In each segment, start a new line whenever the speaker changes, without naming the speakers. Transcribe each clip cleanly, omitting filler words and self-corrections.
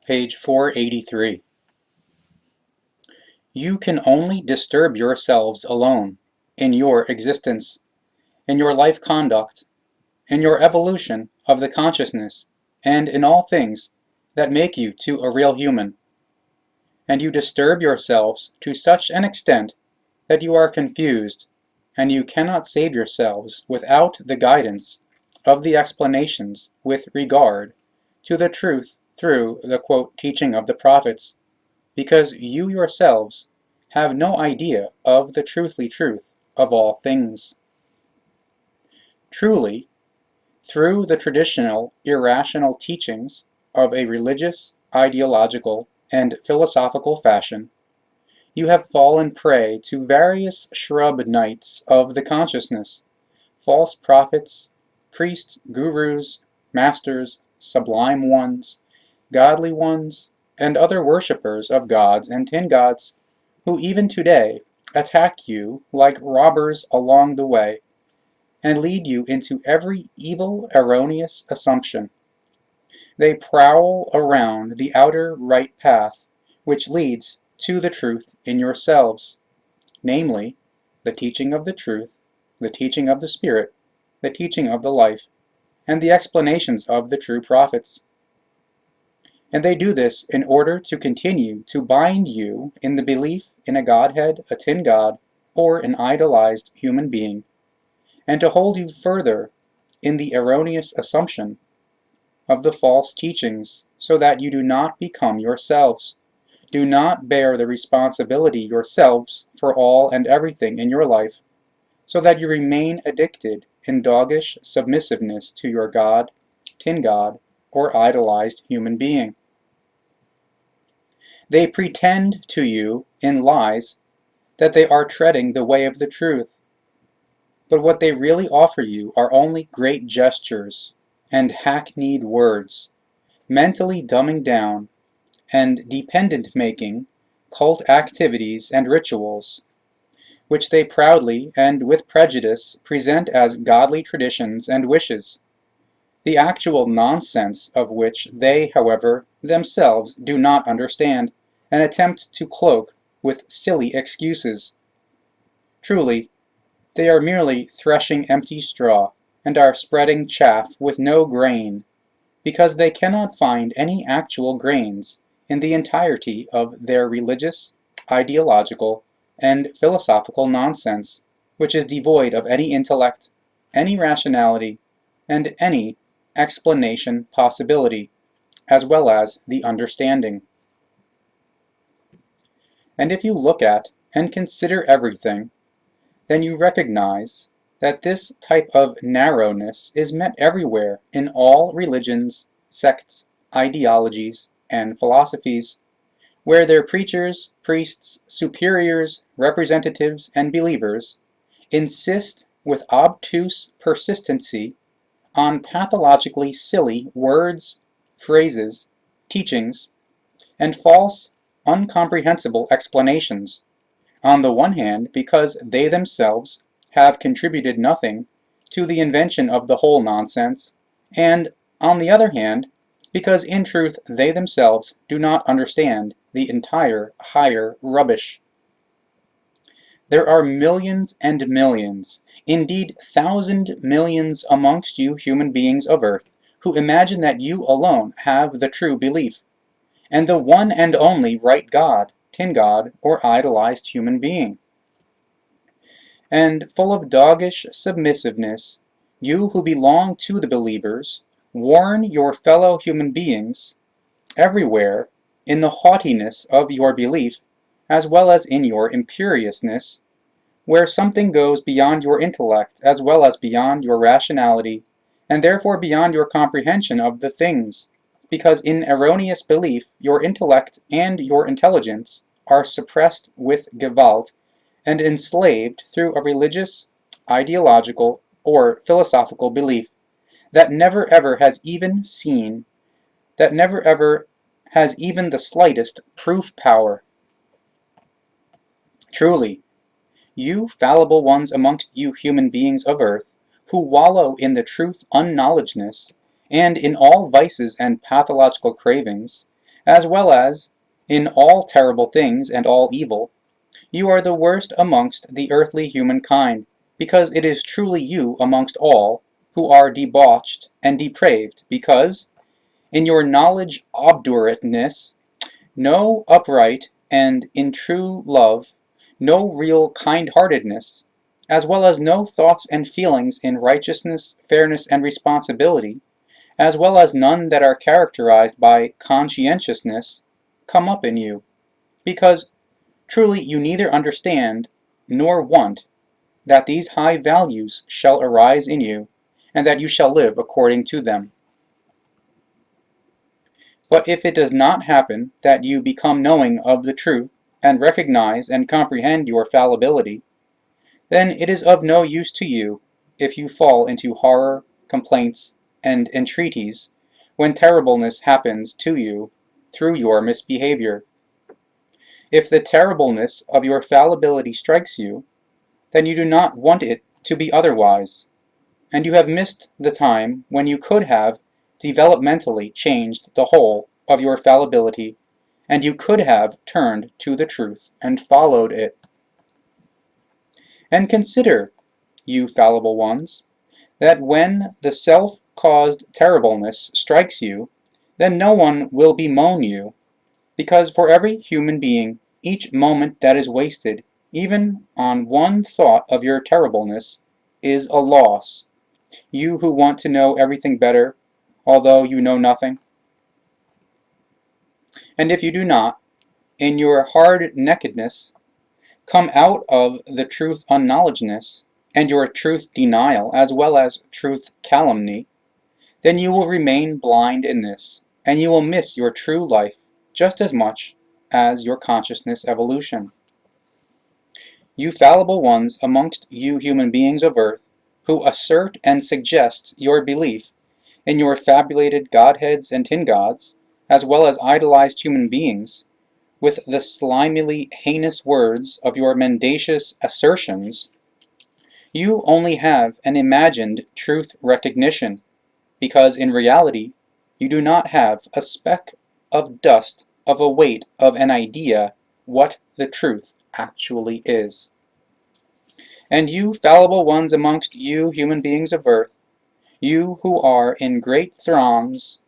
Page 483. You can only disturb yourselves alone, in your existence, in your life conduct, in your evolution of the consciousness, and in all things that make you to a real human. And you disturb yourselves to such an extent that you are confused, and you cannot save yourselves without the guidance of the explanations with regard to the truth through the teaching of the prophets, because you yourselves have no idea of the truthly truth of all things. Truly, through the traditional irrational teachings of a religious, ideological, and philosophical fashion, you have fallen prey to various shrub knights of the consciousness, false prophets, priests, gurus, masters, sublime ones, godly ones, and other worshippers of gods and tin gods, who even today attack you like robbers along the way, and lead you into every evil, erroneous assumption. They prowl around the outer right path, which leads to the truth in yourselves, namely, the teaching of the truth, the teaching of the Spirit, the teaching of the life, and the explanations of the true prophets. And they do this in order to continue to bind you in the belief in a Godhead, a tin god, or an idolized human being, and to hold you further in the erroneous assumption of the false teachings, so that you do not become yourselves, do not bear the responsibility yourselves for all and everything in your life, so that you remain addicted in doggish submissiveness to your god, tin god, or idolized human being. They pretend to you in lies that they are treading the way of the truth, but what they really offer you are only great gestures and hackneyed words, mentally dumbing down and dependent-making cult activities and rituals, which they proudly and with prejudice present as godly traditions and wishes, the actual nonsense of which they, however, themselves do not understand, and attempt to cloak with silly excuses. Truly, they are merely threshing empty straw, and are spreading chaff with no grain, because they cannot find any actual grains in the entirety of their religious, ideological, and philosophical nonsense, which is devoid of any intellect, any rationality, and any explanation possibility, as well as the understanding. And if you look at and consider everything, then you recognize that this type of narrowness is met everywhere in all religions, sects, ideologies, and philosophies, where their preachers, priests, superiors, representatives, and believers insist with obtuse persistency on pathologically silly words, phrases, teachings, and false, uncomprehensible explanations. On the one hand, because they themselves have contributed nothing to the invention of the whole nonsense, and, on the other hand, because in truth they themselves do not understand the entire higher rubbish. There are millions and millions, indeed thousand millions amongst you human beings of earth, who imagine that you alone have the true belief, and the one and only right God, tin god, or idolized human being. And full of doggish submissiveness, you who belong to the believers, warn your fellow human beings, everywhere, in the haughtiness of your belief, as well as in your imperiousness, where something goes beyond your intellect as well as beyond your rationality, and therefore beyond your comprehension of the things, because in erroneous belief your intellect and your intelligence are suppressed with Gewalt and enslaved through a religious, ideological, or philosophical belief that never ever has even seen, that never ever has even the slightest proof power. Truly, you fallible ones amongst you human beings of earth, who wallow in the truth unknowledgeness, and in all vices and pathological cravings, as well as in all terrible things and all evil, you are the worst amongst the earthly humankind, because it is truly you amongst all who are debauched and depraved, because, in your knowledge obdurateness, no upright and in true love, no real kind-heartedness, as well as no thoughts and feelings in righteousness, fairness, and responsibility, as well as none that are characterized by conscientiousness, come up in you, because truly you neither understand nor want that these high values shall arise in you, and that you shall live according to them. But if it does not happen that you become knowing of the truth, and recognize and comprehend your fallibility, then it is of no use to you if you fall into horror, complaints, and entreaties when terribleness happens to you through your misbehavior. If the terribleness of your fallibility strikes you, then you do not want it to be otherwise, and you have missed the time when you could have developmentally changed the whole of your fallibility, and you could have turned to the truth and followed it. And consider, you fallible ones, that when the self-caused terribleness strikes you, then no one will bemoan you, because for every human being, each moment that is wasted, even on one thought of your terribleness, is a loss. You who want to know everything better, although you know nothing. And if you do not, in your hard-neckedness, come out of the truth unknowledgeness, and your truth denial, as well as truth calumny, then you will remain blind in this, and you will miss your true life just as much as your consciousness evolution. You fallible ones amongst you human beings of earth, who assert and suggest your belief in your fabulated godheads and tin gods, as well as idolized human beings, with the slimily heinous words of your mendacious assertions, you only have an imagined truth recognition, because in reality you do not have a speck of dust of a weight of an idea what the truth actually is. And you fallible ones amongst you human beings of earth, you who are in great throngs,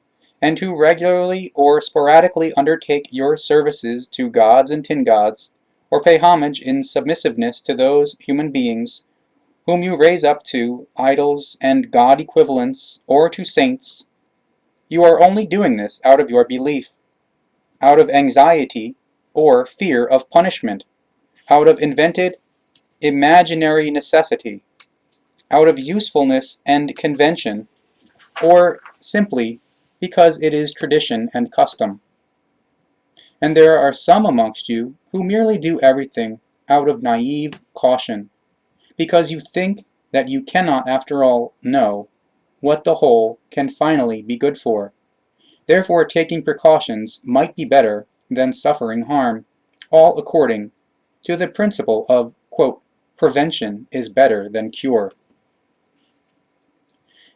and who regularly or sporadically undertake your services to gods and tin gods, or pay homage in submissiveness to those human beings whom you raise up to idols and god equivalents, or to saints, you are only doing this out of your belief, out of anxiety or fear of punishment, out of invented imaginary necessity, out of usefulness and convention, or simply because it is tradition and custom. And there are some amongst you who merely do everything out of naive caution, because you think that you cannot after all know what the whole can finally be good for. Therefore taking precautions might be better than suffering harm, all according to the principle of, quote, prevention is better than cure.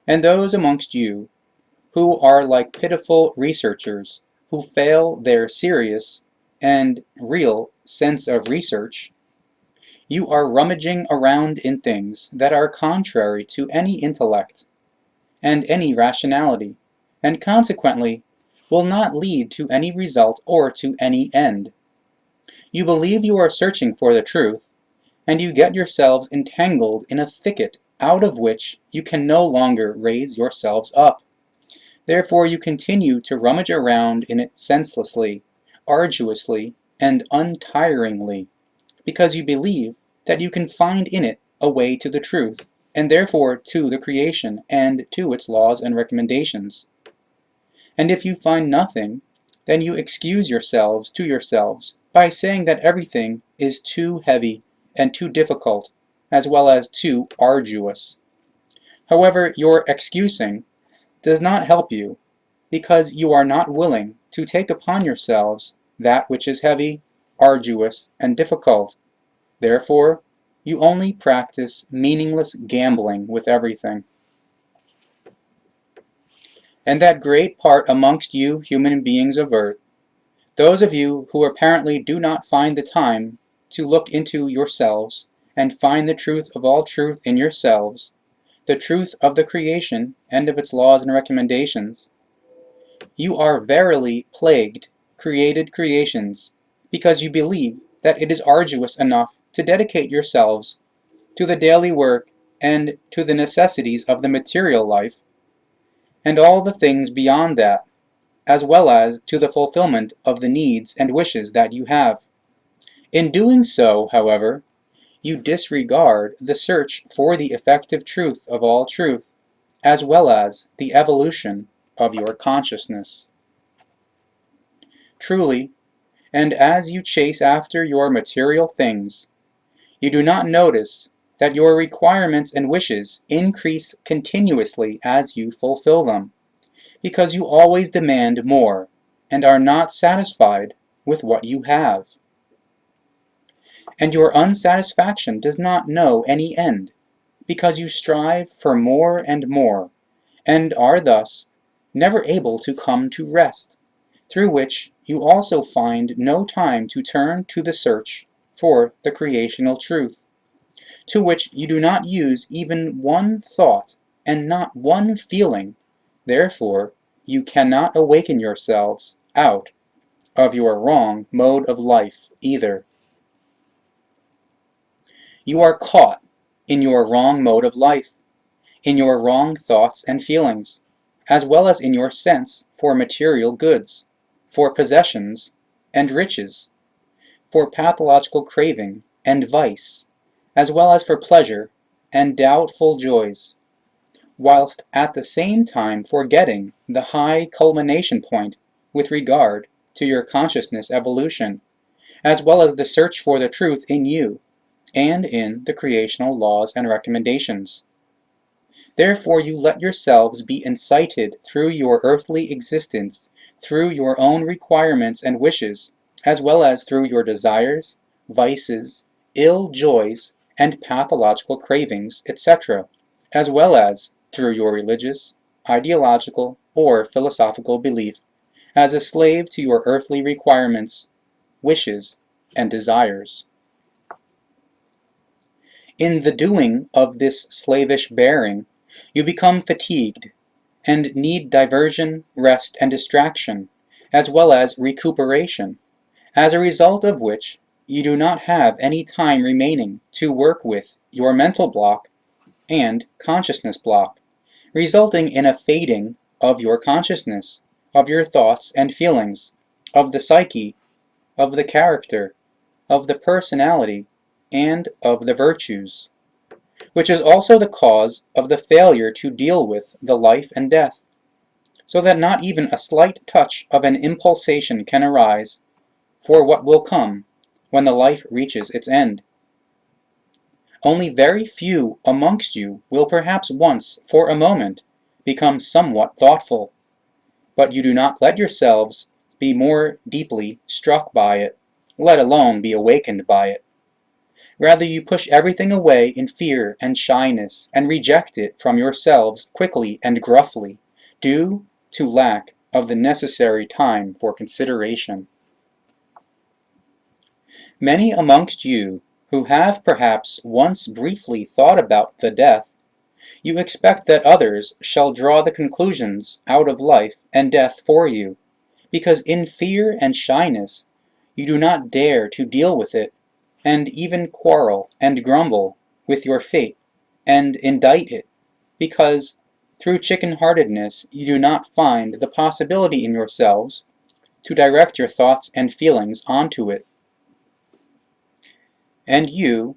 And those amongst you who are like pitiful researchers who fail their serious and real sense of research, you are rummaging around in things that are contrary to any intellect and any rationality, and consequently will not lead to any result or to any end. You believe you are searching for the truth, and you get yourselves entangled in a thicket out of which you can no longer raise yourselves up. Therefore you continue to rummage around in it senselessly, arduously, and untiringly, because you believe that you can find in it a way to the truth, and therefore to the creation and to its laws and recommendations. And if you find nothing, then you excuse yourselves to yourselves by saying that everything is too heavy and too difficult, as well as too arduous. However, your excusing does not help you, because you are not willing to take upon yourselves that which is heavy, arduous, and difficult. Therefore, you only practice meaningless gambling with everything. And that great part amongst you human beings of earth, Those of you who apparently do not find the time to look into yourselves and find the truth of all truth in yourselves, the truth of the creation and of its laws and recommendations, you are verily plagued, created creations, because you believe that it is arduous enough to dedicate yourselves to the daily work and to the necessities of the material life, and all the things beyond that, as well as to the fulfillment of the needs and wishes that you have. In doing so, however, you disregard the search for the effective truth of all truth, as well as the evolution of your consciousness. Truly, and as you chase after your material things, you do not notice that your requirements and wishes increase continuously as you fulfill them, because you always demand more and are not satisfied with what you have. And your unsatisfaction does not know any end, because you strive for more and more, and are thus never able to come to rest, through which you also find no time to turn to the search for the creational truth, to which you do not use even one thought and not one feeling. Therefore, you cannot awaken yourselves out of your wrong mode of life either. You are caught in your wrong mode of life, in your wrong thoughts and feelings, as well as in your sense for material goods, for possessions and riches, for pathological craving and vice, as well as for pleasure and doubtful joys, whilst at the same time forgetting the high culmination point with regard to your consciousness evolution, as well as the search for the truth in you and in the creational laws and recommendations. Therefore you let yourselves be incited through your earthly existence, through your own requirements and wishes, as well as through your desires, vices, ill joys, and pathological cravings, etc., as well as through your religious, ideological, or philosophical belief, as a slave to your earthly requirements, wishes, and desires. In the doing of this slavish bearing, you become fatigued, and need diversion, rest, and distraction, as well as recuperation, as a result of which you do not have any time remaining to work with your mental block and consciousness block, resulting in a fading of your consciousness, of your thoughts and feelings, of the psyche, of the character, of the personality, and of the virtues, which is also the cause of the failure to deal with the life and death, so that not even a slight touch of an impulsation can arise for what will come when the life reaches its end. Only very few amongst you will perhaps once, for a moment, become somewhat thoughtful, but you do not let yourselves be more deeply struck by it, let alone be awakened by it. Rather, you push everything away in fear and shyness, and reject it from yourselves quickly and gruffly, due to lack of the necessary time for consideration. Many amongst you who have perhaps once briefly thought about the death, you expect that others shall draw the conclusions out of life and death for you, because in fear and shyness you do not dare to deal with it, and even quarrel and grumble with your fate and indict it, because through chicken-heartedness you do not find the possibility in yourselves to direct your thoughts and feelings onto it. And you,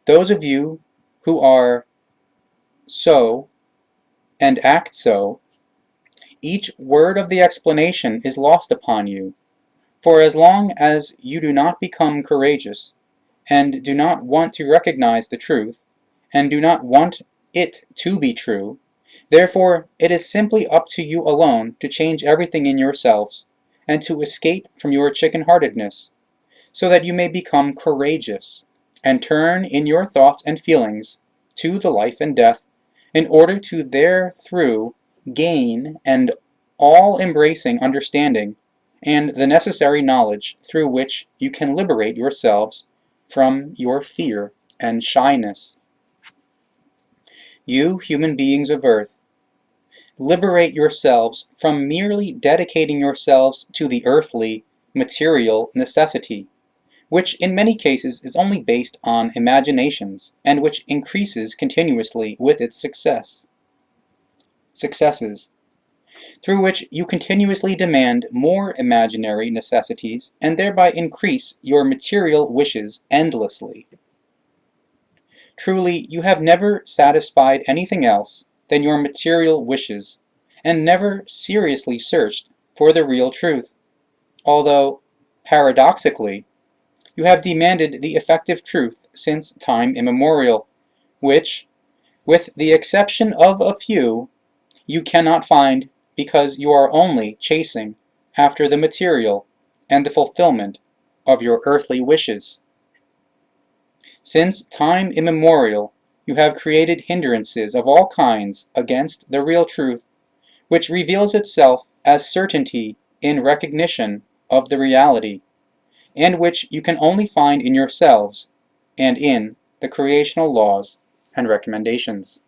those of you who are so and act so, each word of the explanation is lost upon you, for as long as you do not become courageous, and do not want to recognize the truth, and do not want it to be true, therefore it is simply up to you alone to change everything in yourselves, and to escape from your chicken-heartedness, so that you may become courageous, and turn in your thoughts and feelings to the life and death, in order to therethrough gain an all-embracing understanding, and the necessary knowledge through which you can liberate yourselves from your fear and shyness. You human beings of Earth, liberate yourselves from merely dedicating yourselves to the earthly, material necessity, which in many cases is only based on imaginations and which increases continuously with its successes, through which you continuously demand more imaginary necessities and thereby increase your material wishes endlessly. Truly, you have never satisfied anything else than your material wishes, and never seriously searched for the real truth, although, paradoxically, you have demanded the effective truth since time immemorial, which, with the exception of a few, you cannot find because you are only chasing after the material and the fulfillment of your earthly wishes. Since time immemorial, you have created hindrances of all kinds against the real truth, which reveals itself as certainty in recognition of the reality, and which you can only find in yourselves and in the creational laws and recommendations.